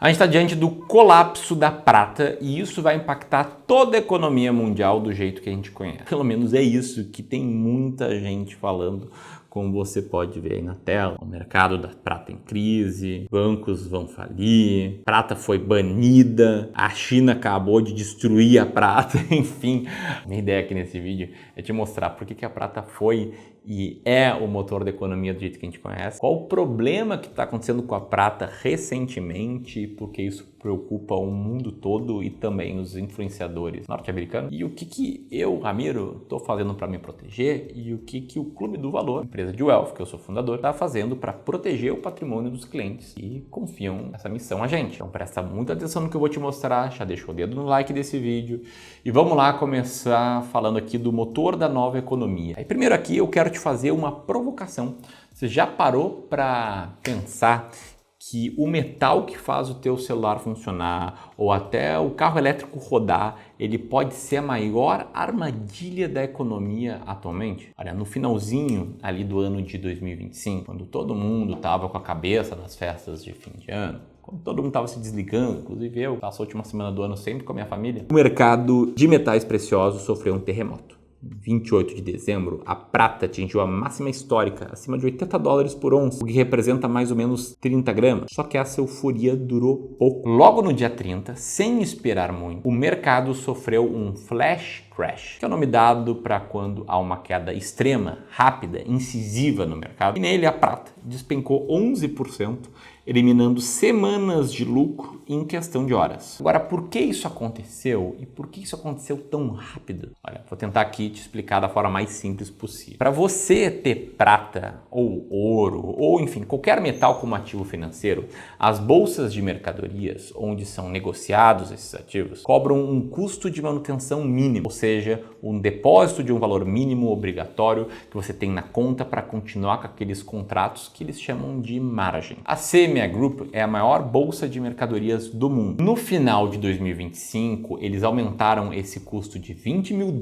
A gente está diante do colapso da prata e isso vai impactar toda a economia mundial do jeito que a gente conhece. Pelo menos é isso que tem muita gente falando, como você pode ver aí na tela. O mercado da prata em crise, bancos vão falir, prata foi banida, a China acabou de destruir a prata, enfim. Minha ideia aqui nesse vídeo é te mostrar por que a prata foi e é o motor da economia do jeito que a gente conhece, qual o problema que está acontecendo com a prata recentemente, porque isso preocupa o mundo todo e também os influenciadores norte-americanos, e o que eu, Ramiro, estou fazendo para me proteger e o que o Clube do Valor, empresa de Wealth, que eu sou fundador, está fazendo para proteger o patrimônio dos clientes que confiam nessa missão a gente. Então presta muita atenção no que eu vou te mostrar, já deixa o dedo no like desse vídeo e vamos lá começar falando aqui do motor da nova economia. Aí primeiro aqui eu quero te fazer uma provocação. Você já parou para pensar que o metal que faz o teu celular funcionar ou até o carro elétrico rodar, ele pode ser a maior armadilha da economia atualmente? Olha, no finalzinho ali do ano de 2025, quando todo mundo estava com a cabeça nas festas de fim de ano, quando todo mundo estava se desligando, inclusive eu passo a última semana do ano sempre com a minha família, o mercado de metais preciosos sofreu um terremoto. Em 28 de dezembro, a prata atingiu a máxima histórica, acima de $80 por onça, o que representa mais ou menos 30 gramas. Só que essa euforia durou pouco. Logo no dia 30, sem esperar muito, o mercado sofreu um flash crash, que é o nome dado para quando há uma queda extrema, rápida, incisiva no mercado. E nele a prata despencou 11%, eliminando semanas de lucro em questão de horas. Agora, por que isso aconteceu e por que isso aconteceu tão rápido? Olha, vou tentar aqui te explicar da forma mais simples possível. Para você ter prata ou ouro ou, enfim, qualquer metal como ativo financeiro, as bolsas de mercadorias, onde são negociados esses ativos, cobram um custo de manutenção mínimo, ou seja, um depósito de um valor mínimo obrigatório que você tem na conta para continuar com aqueles contratos que eles chamam de margem. A CME Group é a maior bolsa de mercadorias do mundo. No final de 2025, eles aumentaram esse custo de $20 mil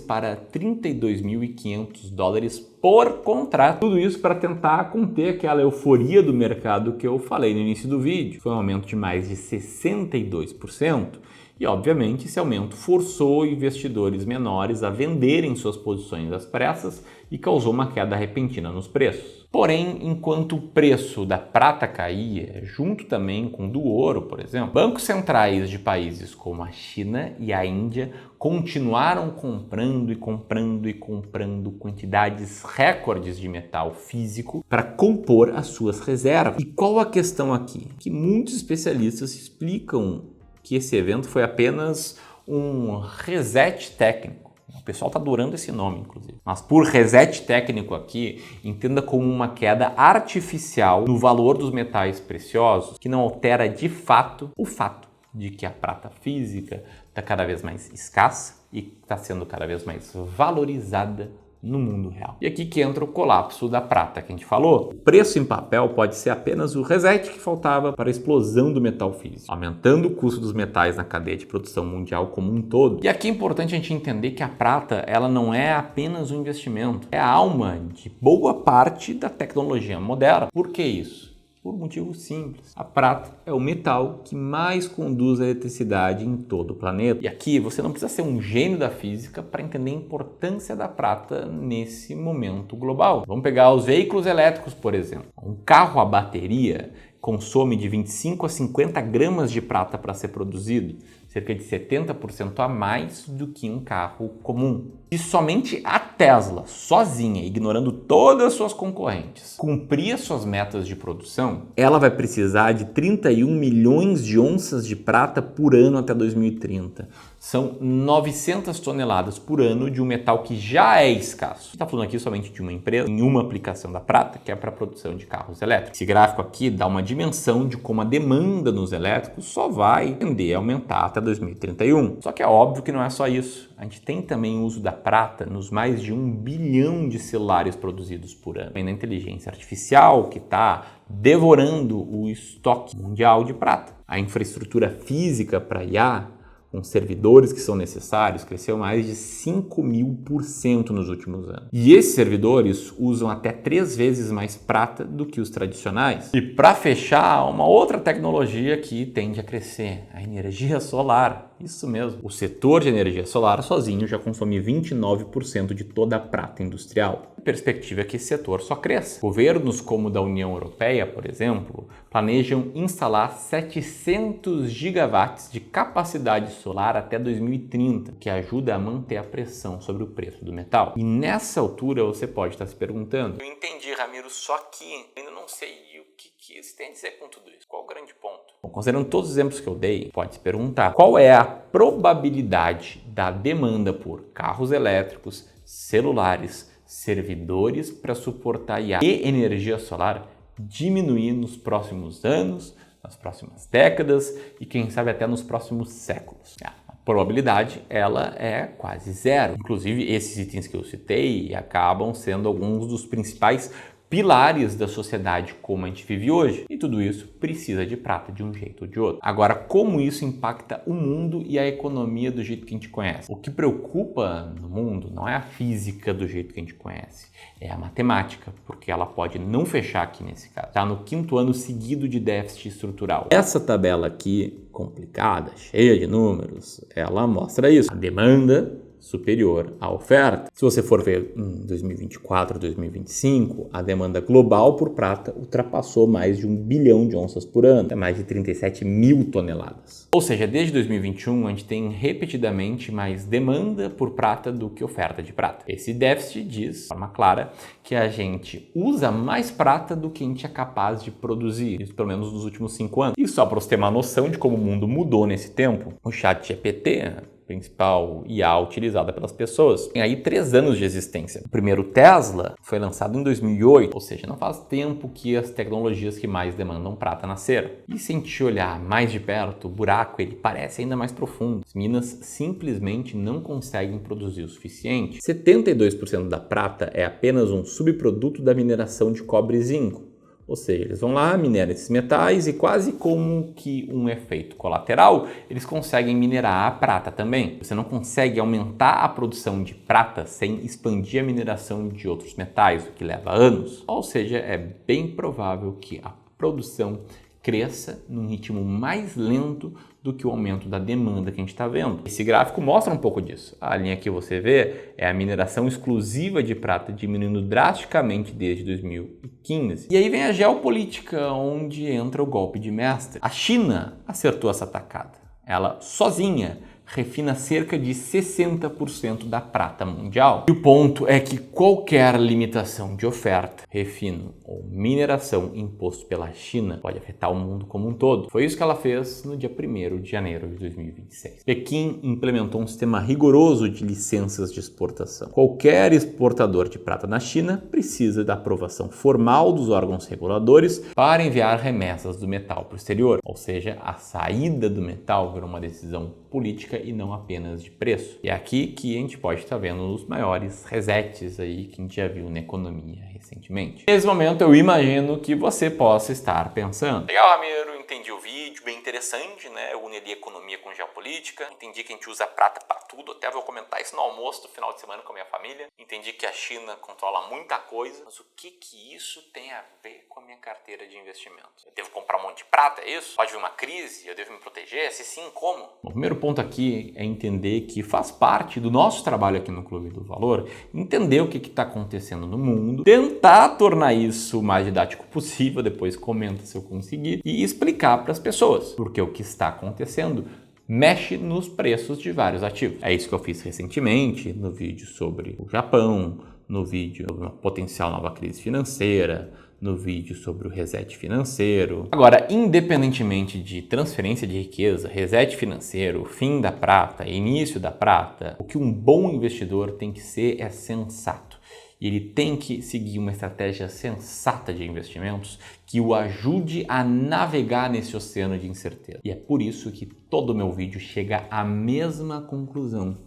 para $32.500 por contrato. Tudo isso para tentar conter aquela euforia do mercado que eu falei no início do vídeo. Foi um aumento de mais de 62%. E, obviamente, esse aumento forçou investidores menores a venderem suas posições às pressas e causou uma queda repentina nos preços. Porém, enquanto o preço da prata caía, junto também com o do ouro, por exemplo, bancos centrais de países como a China e a Índia continuaram comprando e comprando e comprando quantidades recordes de metal físico para compor as suas reservas. E qual a questão aqui? Que muitos especialistas explicam que esse evento foi apenas um reset técnico. O pessoal está adorando esse nome, inclusive. Mas por reset técnico aqui, entenda como uma queda artificial no valor dos metais preciosos que não altera de fato o fato de que a prata física está cada vez mais escassa e está sendo cada vez mais valorizada no mundo real. E aqui que entra o colapso da prata que a gente falou. O preço em papel pode ser apenas o reset que faltava para a explosão do metal físico, aumentando o custo dos metais na cadeia de produção mundial como um todo. E aqui é importante a gente entender que a prata, ela não é apenas um investimento, é a alma de boa parte da tecnologia moderna. Por que isso? Por um motivo simples. A prata é o metal que mais conduz a eletricidade em todo o planeta. E aqui você não precisa ser um gênio da física para entender a importância da prata nesse momento global. Vamos pegar os veículos elétricos, por exemplo. Um carro a bateria consome de 25 a 50 gramas de prata para ser produzido, cerca de 70% a mais do que um carro comum. E somente a Tesla, sozinha, ignorando todas as suas concorrentes, cumprir as suas metas de produção, ela vai precisar de 31 milhões de onças de prata por ano até 2030. São 900 toneladas por ano de um metal que já é escasso. A gente está falando aqui somente de uma empresa, em uma aplicação da prata, que é para a produção de carros elétricos. Esse gráfico aqui dá uma dimensão de como a demanda nos elétricos só vai tender a aumentar até 2031. Só que é óbvio que não é só isso. A gente tem também o uso da prata nos mais de 1 bilhão de celulares produzidos por ano. Tem a inteligência artificial que está devorando o estoque mundial de prata. A infraestrutura física para IA, com servidores que são necessários, cresceu mais de 5.000% nos últimos anos. E esses servidores usam até 3 vezes mais prata do que os tradicionais. E para fechar, uma outra tecnologia que tende a crescer, a energia solar. Isso mesmo. O setor de energia solar sozinho já consome 29% de toda a prata industrial. A perspectiva é que esse setor só cresça. Governos como o da União Europeia, por exemplo, planejam instalar 700 gigawatts de capacidade solar até 2030, que ajuda a manter a pressão sobre o preço do metal. E nessa altura você pode estar se perguntando: eu entendi, Ramiro, só que ainda não sei o que você tem a dizer com tudo isso. Qual o grande ponto? Bom, considerando todos os exemplos que eu dei, pode se perguntar qual é a probabilidade da demanda por carros elétricos, celulares, servidores para suportar IA e energia solar diminuir nos próximos anos, nas próximas décadas e quem sabe até nos próximos séculos. A probabilidade, ela é quase zero. Inclusive, esses itens que eu citei acabam sendo alguns dos principais pilares da sociedade como a gente vive hoje. E tudo isso precisa de prata de um jeito ou de outro. Agora, como isso impacta o mundo e a economia do jeito que a gente conhece? O que preocupa no mundo não é a física do jeito que a gente conhece, é a matemática, porque ela pode não fechar aqui nesse caso. Está no 5º ano seguido de déficit estrutural. Essa tabela aqui, complicada, cheia de números, ela mostra isso. A demanda superior à oferta. Se você for ver em 2024, 2025, a demanda global por prata ultrapassou mais de 1 bilhão de onças por ano, é mais de 37 mil toneladas. Ou seja, desde 2021 a gente tem repetidamente mais demanda por prata do que oferta de prata. Esse déficit diz, de forma clara, que a gente usa mais prata do que a gente é capaz de produzir, isso pelo menos nos últimos 5 anos. E só para você ter uma noção de como o mundo mudou nesse tempo, o ChatGPT, principal IA utilizada pelas pessoas, tem aí 3 anos de existência. O primeiro Tesla foi lançado em 2008, ou seja, não faz tempo que as tecnologias que mais demandam prata nasceram. E se a gente olhar mais de perto, o buraco ele parece ainda mais profundo. As minas simplesmente não conseguem produzir o suficiente. 72% da prata é apenas um subproduto da mineração de cobre e zinco. Ou seja, eles vão lá, mineram esses metais e quase como que um efeito colateral, eles conseguem minerar a prata também. Você não consegue aumentar a produção de prata sem expandir a mineração de outros metais, o que leva anos. Ou seja, é bem provável que a produção cresça num ritmo mais lento do que o aumento da demanda que a gente está vendo. Esse gráfico mostra um pouco disso. A linha que você vê é a mineração exclusiva de prata diminuindo drasticamente desde 2015. E aí vem a geopolítica, onde entra o golpe de mestre. A China acertou essa tacada. Ela sozinha refina cerca de 60% da prata mundial. E o ponto é que qualquer limitação de oferta, refino ou mineração imposto pela China pode afetar o mundo como um todo. Foi isso que ela fez no dia 1º de janeiro de 2026. Pequim implementou um sistema rigoroso de licenças de exportação. Qualquer exportador de prata na China precisa da aprovação formal dos órgãos reguladores para enviar remessas do metal para o exterior. Ou seja, a saída do metal virou uma decisão política e não apenas de preço. E é aqui que a gente pode estar vendo os maiores resets aí que a gente já viu na economia recentemente. Nesse momento eu imagino que você possa estar pensando: legal, Ramiro, entendi o vídeo, bem interessante, né? Eu uni ali economia com geopolítica, entendi que a gente usa prata para tudo, até vou comentar isso no almoço do final de semana com a minha família. Entendi que a China controla muita coisa, mas o que isso tem a ver com a minha carteira de investimentos? Eu devo comprar um monte de prata, é isso? Pode vir uma crise, eu devo me proteger? Se sim, como? O primeiro ponto aqui é entender que faz parte do nosso trabalho aqui no Clube do Valor entender o que está acontecendo no mundo, tentar tornar isso o mais didático possível, depois comenta se eu conseguir, e explicar para as pessoas, porque o que está acontecendo mexe nos preços de vários ativos. É isso que eu fiz recentemente no vídeo sobre o Japão, no vídeo sobre uma potencial nova crise financeira, no vídeo sobre o reset financeiro. Agora, independentemente de transferência de riqueza, reset financeiro, fim da prata, início da prata, o que um bom investidor tem que ser é sensato. E ele tem que seguir uma estratégia sensata de investimentos que o ajude a navegar nesse oceano de incerteza. E é por isso que todo o meu vídeo chega à mesma conclusão.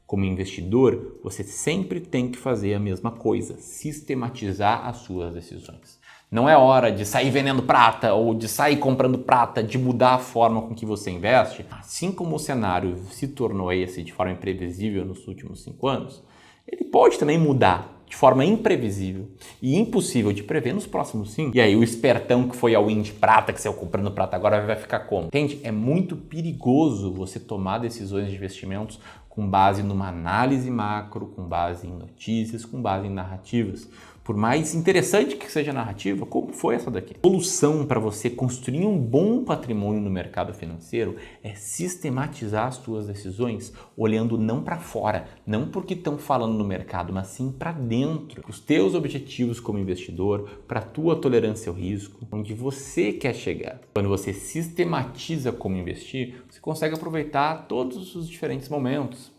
Como investidor, você sempre tem que fazer a mesma coisa, sistematizar as suas decisões. Não é hora de sair vendendo prata ou de sair comprando prata, de mudar a forma com que você investe. Assim como o cenário se tornou esse de forma imprevisível nos últimos 5 anos, ele pode também mudar de forma imprevisível e impossível de prever nos próximos 5. E aí o espertão que foi ao win de prata, que saiu comprando prata, agora vai ficar como? Entende? É muito perigoso você tomar decisões de investimentos com base numa análise macro, com base em notícias, com base em narrativas. Por mais interessante que seja a narrativa, como foi essa daqui? A solução para você construir um bom patrimônio no mercado financeiro é sistematizar as suas decisões olhando não para fora, não porque estão falando no mercado, mas sim para dentro. Os teus objetivos como investidor, para a tua tolerância ao risco, onde você quer chegar. Quando você sistematiza como investir, você consegue aproveitar todos os diferentes momentos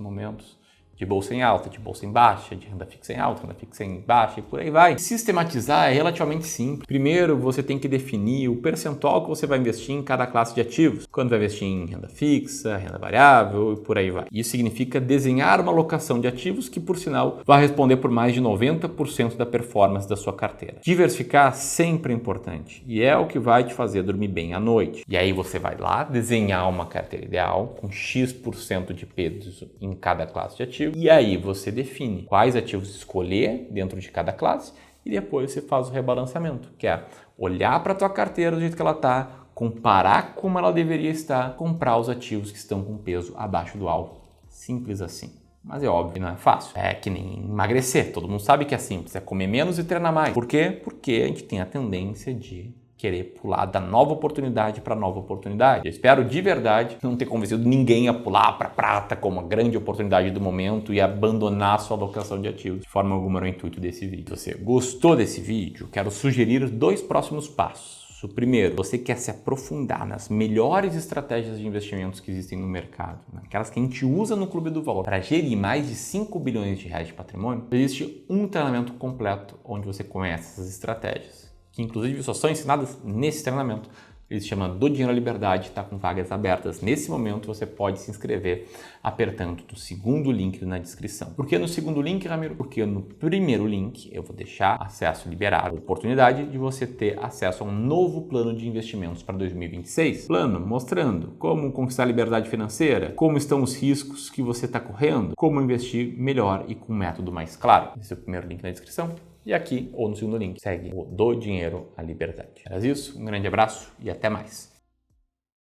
de bolsa em alta, de bolsa em baixa, de renda fixa em alta, renda fixa em baixa e por aí vai. Sistematizar é relativamente simples. Primeiro, você tem que definir o percentual que você vai investir em cada classe de ativos. Quando vai investir em renda fixa, renda variável e por aí vai. Isso significa desenhar uma alocação de ativos que, por sinal, vai responder por mais de 90% da performance da sua carteira. Diversificar sempre é importante e é o que vai te fazer dormir bem à noite. E aí você vai lá desenhar uma carteira ideal com X% de peso em cada classe de ativos. E aí você define quais ativos escolher dentro de cada classe e depois você faz o rebalanceamento, que é olhar para a tua carteira do jeito que ela está, comparar como ela deveria estar, comprar os ativos que estão com peso abaixo do alvo. Simples assim. Mas é óbvio, não é fácil. É que nem emagrecer. Todo mundo sabe que é simples, é comer menos e treinar mais. Por quê? Porque a gente tem a tendência de querer pular da nova oportunidade para nova oportunidade. Eu espero de verdade não ter convencido ninguém a pular para prata como a grande oportunidade do momento e abandonar sua alocação de ativos. De forma alguma era o intuito desse vídeo. Se você gostou desse vídeo, quero sugerir 2 próximos passos. O primeiro, você quer se aprofundar nas melhores estratégias de investimentos que existem no mercado, aquelas que a gente usa no Clube do Valor para gerir mais de 5 bilhões de reais de patrimônio, existe um treinamento completo onde você conhece essas estratégias, que inclusive só são ensinadas nesse treinamento. Ele se chama Do Dinheiro à Liberdade, está com vagas abertas. Nesse momento você pode se inscrever apertando no segundo link na descrição. Por que no segundo link, Ramiro? Porque no primeiro link eu vou deixar acesso liberado, a oportunidade de você ter acesso a um novo plano de investimentos para 2026. Plano mostrando como conquistar a liberdade financeira, como estão os riscos que você está correndo, como investir melhor e com um método mais claro. Esse é o primeiro link na descrição. E aqui, ou no segundo link, segue o Do Dinheiro à Liberdade. Era isso, um grande abraço e até mais.